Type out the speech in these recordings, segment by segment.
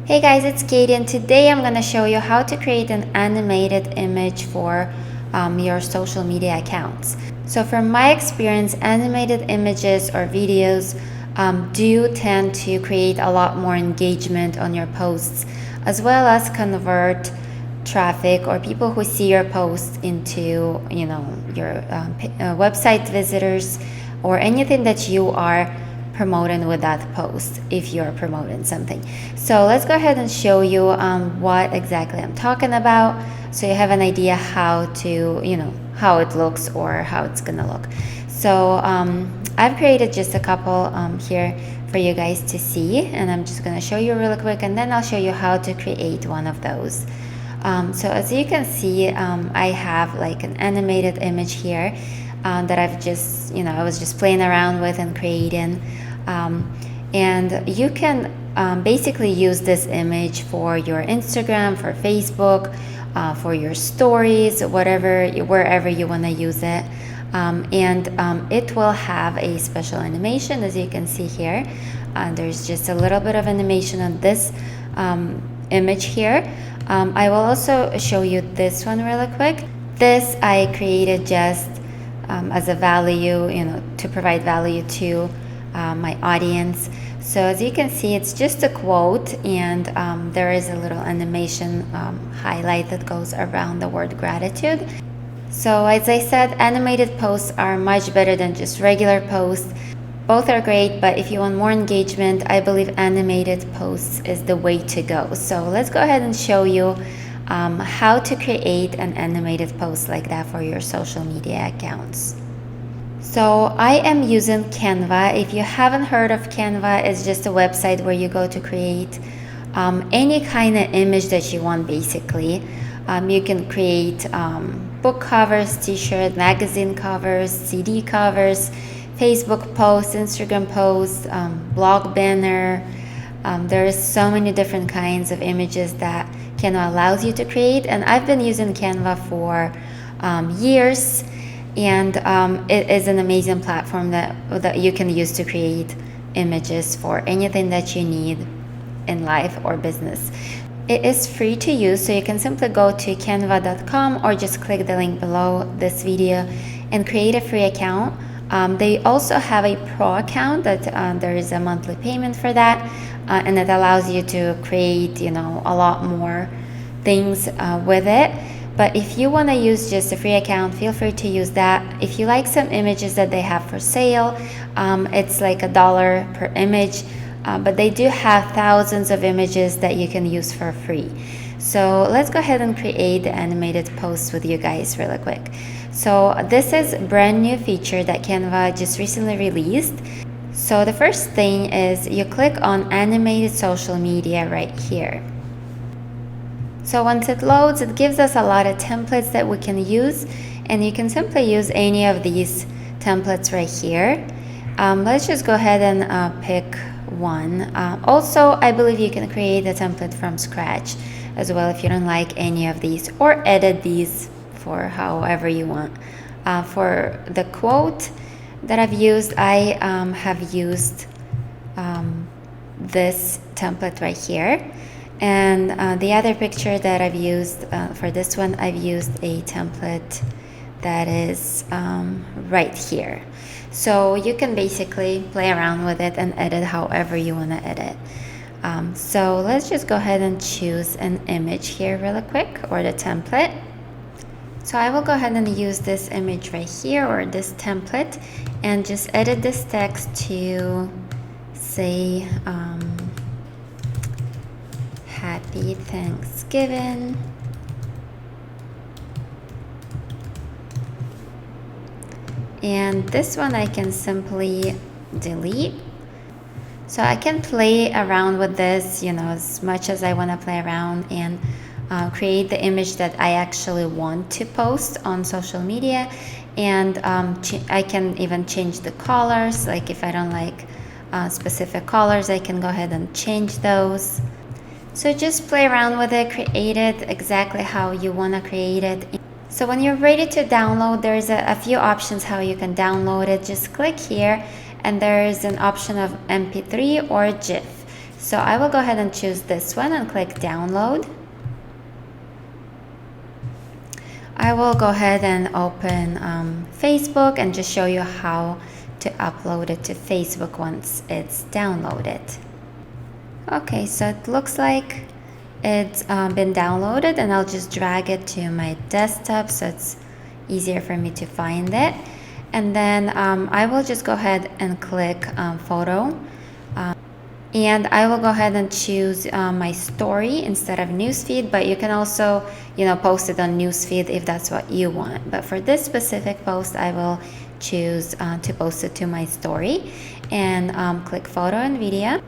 Hey guys, it's Katie, and today I'm going to show you how to create an animated image for your social media accounts. So from my experience, animated images or videos do tend to create a lot more engagement on your posts, as well as convert traffic or people who see your posts into your website visitors or anything that you are promoting with that post if you're promoting something. So let's go ahead and show you what exactly I'm talking about, so you have an idea how to how it looks or how it's gonna look. So I've created just a couple here for you guys to see, and I'm just gonna show you really quick, and then I'll show you how to create one of those. So as you can see, I have like an animated image here that I was just playing around with and creating. And you can basically use this image for your Instagram, for Facebook, for your stories, wherever you want to use it. It will have a special animation, as you can see here. There's just a little bit of animation on this image here. I will also show you this one really quick. This I created just as a value, to provide value to my audience. So as you can see, it's just a quote, and there is a little animation highlight that goes around the word gratitude. So as I said, animated posts are much better than just regular posts. Both are great, but if you want more engagement, I believe animated posts is the way to go. So let's go ahead and show you how to create an animated post like that for your social media accounts. So I am using Canva. If you haven't heard of Canva, it's just a website where you go to create any kind of image that you want, basically. You can create book covers, t-shirt, magazine covers, CD covers, Facebook posts, Instagram posts, blog banner. There's so many different kinds of images that Canva allows you to create, and I've been using Canva for years, and it is an amazing platform that you can use to create images for anything that you need in life or business. It is free to use, so you can simply go to canva.com or just click the link below this video and create a free account. They also have a pro account that there is a monthly payment for that, and it allows you to create a lot more things with it. But if you want to use just a free account, feel free to use that. If you like some images that they have for sale, it's like $1 per image, but they do have thousands of images that you can use for free. So let's go ahead and create the animated post with you guys really quick. So this is a brand new feature that Canva just recently released. So the first thing is you click on animated social media right here. So once it loads, it gives us a lot of templates that we can use, and you can simply use any of these templates right here. Let's just go ahead and pick one. Also, I believe you can create a template from scratch as well if you don't like any of these, or edit these for however you want. For the quote that I've used, I have used this template right here. And the other picture that I've used for this one, I've used a template that is right here. So you can basically play around with it and edit however you want to edit. So let's just go ahead and choose an image here really quick, or the template. So I will go ahead and use this image right here, or this template, and just edit this text to say Happy Thanksgiving. And this one I can simply delete. So I can play around with this, as much as I want to play around, and create the image that I actually want to post on social media. And I can even change the colors. Like if I don't like specific colors, I can go ahead and change those. So just play around with it, create it exactly how you want to create it. So when you're ready to download, there's a few options how you can download it. Just click here, and there is an option of MP3 or GIF. So I will go ahead and choose this one and click download. I will go ahead and open Facebook and just show you how to upload it to Facebook once it's downloaded. Okay, so it looks like it's been downloaded, and I'll just drag it to my desktop so it's easier for me to find it. And then I will just go ahead and click photo. And I will go ahead and choose my story instead of newsfeed, but you can also, post it on newsfeed if that's what you want. But for this specific post, I will choose to post it to my story and click photo and video.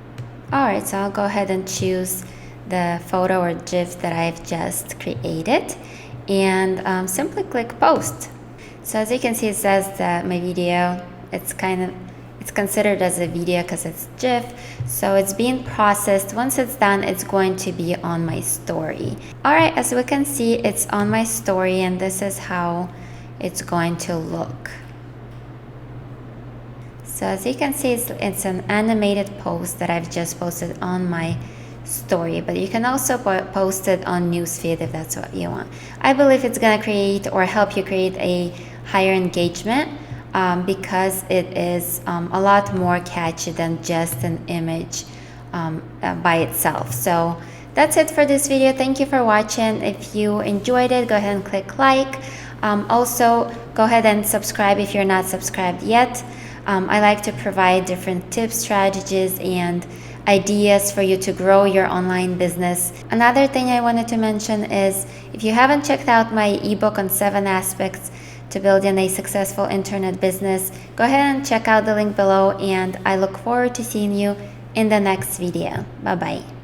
All right, so I'll go ahead and choose the photo or GIF that I've just created and simply click post. So as you can see, it says that my video, it's considered as a video because it's GIF, so it's being processed. Once it's done, it's going to be on my story. All right, as we can see, it's on my story, and this is how it's going to look. So as you can see, it's an animated post that I've just posted on my story, but you can also post it on newsfeed if that's what you want. I believe it's going to create or help you create a higher engagement because it is a lot more catchy than just an image by itself. So that's it for this video. Thank you for watching. If you enjoyed it, go ahead and click like. Also, go ahead and subscribe if you're not subscribed yet. I like to provide different tips, strategies, and ideas for you to grow your online business. Another thing I wanted to mention is if you haven't checked out my ebook on 7 aspects to building a successful internet business, go ahead and check out the link below, and I look forward to seeing you in the next video. Bye-bye.